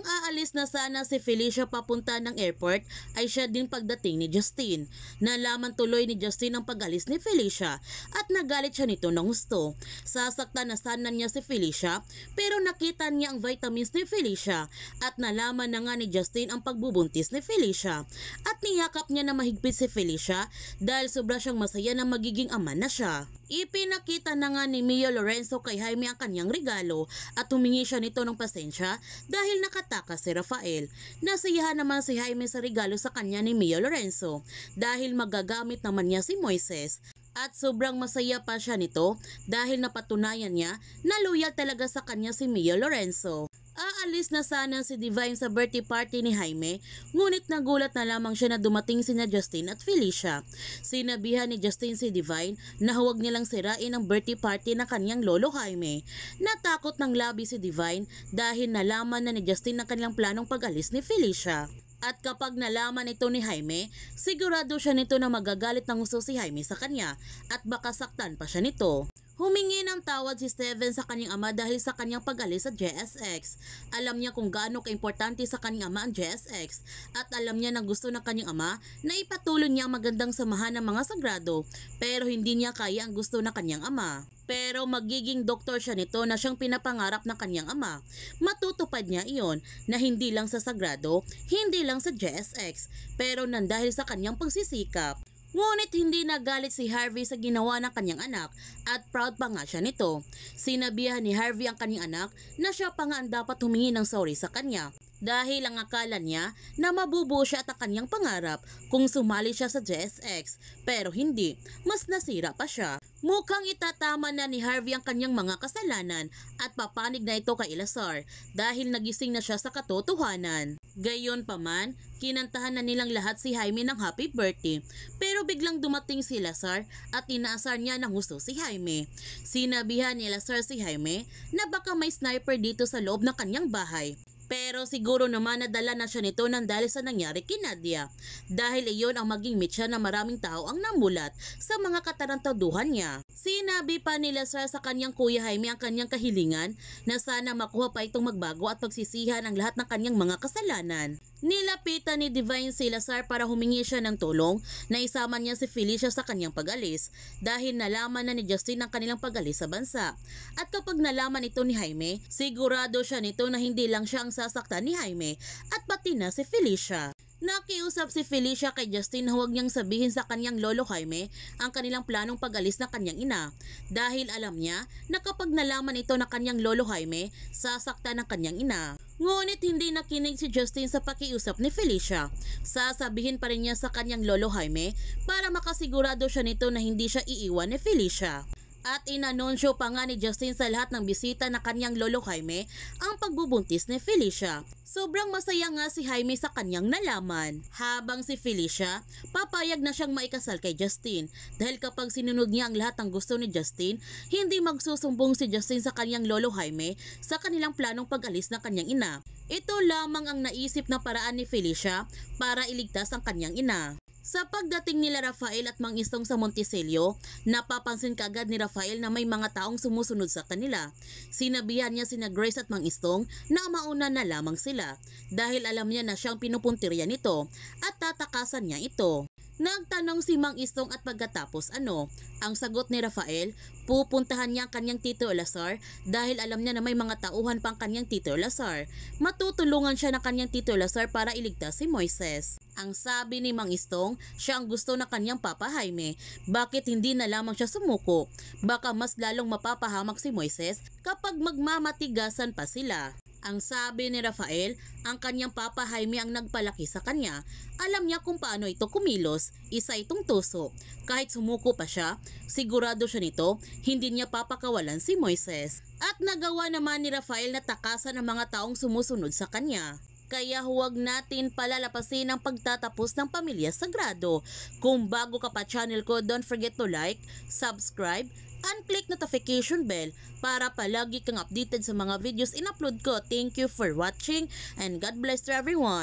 Nang aalis na sana si Felicia papunta ng airport ay siya din pagdating ni Justin. Nalaman tuloy ni Justin ang pag-alis ni Felicia at nagalit siya nito ng gusto. Sasaktan na sana niya si Felicia pero nakita niya ang vitamins ni Felicia at nalaman na nga ni Justin ang pagbubuntis ni Felicia. At niyakap niya na mahigpit si Felicia dahil sobra siyang masaya na magiging ama na siya. Ipinakita na nga ni Mia Lorenzo kay Jaime ang kanyang regalo at humingi siya nito ng pasensya dahil nakatakas si Rafael. Nasiyahan naman si Jaime sa regalo sa kanya ni Mia Lorenzo dahil magagamit naman niya si Moises. At sobrang masaya pa siya nito dahil napatunayan niya na loyal talaga sa kanya si Mia Lorenzo. Aalis na sana si Divine sa birthday party ni Jaime, ngunit nagulat na lamang siya na dumating sina Justin at Felicia. Sinabihan ni Justin si Divine na huwag nilang sirain ang birthday party ng kanyang lolo Jaime. Natakot ng labi si Divine dahil nalaman na ni Justin ang kanilang planong pag-alis ni Felicia. At kapag nalaman ito ni Jaime, sigurado siya nito na magagalit ng gusto si Jaime sa kanya at baka saktan pa siya nito. Humingi ng tawad si Steven sa kanyang ama dahil sa kanyang pag-alis sa JSX. Alam niya kung gaano kaimportante sa kanyang ama ang JSX at alam niya na gusto ng kanyang ama na ipatuloy niya ang magandang samahan ng mga sagrado pero hindi niya kaya ang gusto ng kanyang ama. Pero magiging doktor siya nito na siyang pinapangarap ng kanyang ama. Matutupad niya iyon na hindi lang sa sagrado, hindi lang sa JSX pero nandahil sa kanyang pagsisikap. Ngunit hindi nagalit si Harvey sa ginawa ng kanyang anak at proud pa nga siya nito. Sinabihan ni Harvey ang kanyang anak na siya pa nga ang dapat humingi ng sorry sa kanya. Dahil ang akala niya na mabubuo siya at ang kanyang pangarap kung sumali siya sa JSX pero hindi, mas nasira pa siya. Mukhang itatama na ni Harvey ang kanyang mga kasalanan at papanig na ito kay Elazar dahil nagising na siya sa katotohanan. Gayon pa man, kinantahan na nilang lahat si Jaime ng happy birthday pero biglang dumating si Elazar at inaasar niya ng gusto si Jaime. Sinabihan ni Elazar si Jaime na baka may sniper dito sa loob ng kanyang bahay. Pero siguro naman nadala na siya nito nang dahil sa nangyari kay Nadia. Dahil iyon ang maging mitya na maraming tao ang namulat sa mga katarantaduhan niya. Sinabi pa ni Lazar sa kanyang kuya Jaime ang kanyang kahilingan na sana makuha pa itong magbago at pagsisihan ang lahat ng kanyang mga kasalanan. Nilapitan ni Divine si Lazar para humingi siya ng tulong na isama niya si Felicia sa kanyang pag-alis dahil nalaman na ni Justin ang kanilang pag-alis sa bansa. At kapag nalaman ito ni Jaime, sigurado siya nito na hindi lang siya ang sasaktan ni Jaime at pati na si Felicia. Nakiusap si Felicia kay Justin na huwag niyang sabihin sa kanyang lolo Jaime ang kanilang planong pag-alis ng kanyang ina dahil alam niya na kapag nalaman ito ng kanyang lolo Jaime, sasaktan ng kanyang ina. Ngunit hindi nakinig si Justin sa pakiusap ni Felicia. Sasabihin pa rin niya sa kanyang lolo Jaime para makasigurado siya nito na hindi siya iiwan ni Felicia. At inanunsyo pa nga ni Justin sa lahat ng bisita na kanyang lolo Jaime ang pagbubuntis ni Felicia. Sobrang masaya nga si Jaime sa kanyang nalaman. Habang si Felicia, papayag na siyang maikasal kay Justin dahil kapag sinunod niya ang lahat ng gusto ni Justin, hindi magsusumbong si Justin sa kanyang lolo Jaime sa kanilang planong pag-alis ng kanyang ina. Ito lamang ang naisip na paraan ni Felicia para iligtas ang kanyang ina. Sa pagdating nila Rafael at Mang Istong sa Monticello, napapansin kaagad ni Rafael na may mga taong sumusunod sa kanila. Sinabihan niya sina Grace at Mang Istong na mauna na lamang sila dahil alam niya na siyang pinupuntirya nito at tatakasan niya ito. Nagtanong si Mang Istong at pagkatapos ano? Ang sagot ni Rafael, pupuntahan niya ang kanyang Tito Elazar dahil alam niya na may mga tauhan pang kanyang Tito Elazar. Matutulungan siya ng kanyang Tito Elazar para iligtas si Moises. Ang sabi ni Mang Istong, siya ang gusto ng kanyang Papa Jaime. Bakit hindi na lamang siya sumuko? Baka mas lalong mapapahamak si Moises kapag magmamatigasan pa sila. Ang sabi ni Rafael, ang kanyang Papa Jaime ang nagpalaki sa kanya. Alam niya kung paano ito kumilos, isa itong tuso. Kahit sumuko pa siya, sigurado siya nito, hindi niya papakawalan si Moises. At nagawa naman ni Rafael na takasan ang mga taong sumusunod sa kanya. Kaya huwag natin palalapasin ang pagtatapos ng Pamilya Sagrado. Kung bago ka pa channel ko, don't forget to like, subscribe, and click notification bell para palagi kang updated sa mga videos in-upload ko. Thank you for watching and God bless to everyone.